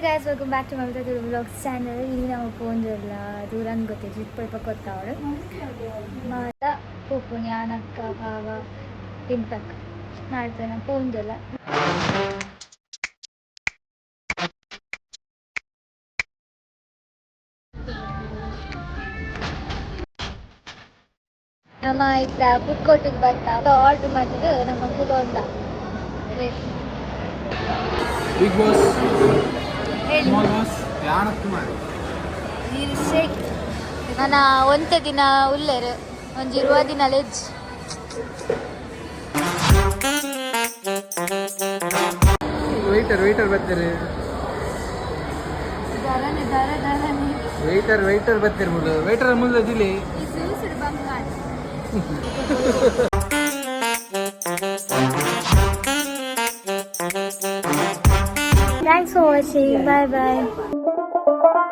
guys, welcome back to my Tulu vlogs channel. ಇಲ್ಲಿ ನಾವು ಪೋಂಜಲ್ಲ ದೂರನ್ ಗೊತ್ತಿತ್ತು ಇಪ್ಪ ಕೊತ್ತವಳು ಮಾತ ಪೂಪು ಜ್ಞಾನಕ್ಕ ಭಾವ ಇಂಪಕ್ ಮಾಡ್ತೇನೆ ಪೋಂಜಲ್ಲ ನಮ್ಮ ಆಯ್ತಾ ಫುಡ್ ಕೋರ್ಟಿಗೆ ಬರ್ತಾ ಆರ್ಡರ್ ಮಾಡಿದ್ರೆ ನಮ್ಮ ಫುಡ್ ಒಂದ ಬಿಗ್ ಬಾಸ್ ಹೇಳಿ ಸ್ಮಾಲ್ ಬಾಸ್ ಯಾಣಕ್ಕೆ ಮಾಡಿ ನನ್ನ ಒಂತೆ ದಿನ ಉಲ್ಲೇರು ಒಂಜಿ ಇರುವ ದಿನ ಲೆಜ್ ವೇಟರ್ ಬರ್ತಾರೆ ವೇಟರ್ ಬರ್ತಾರೆ ಮುಂದೆ ವೇಟರ್ ಮುಂದೆ ದಿಲಿ Thanks for watching. Bye bye.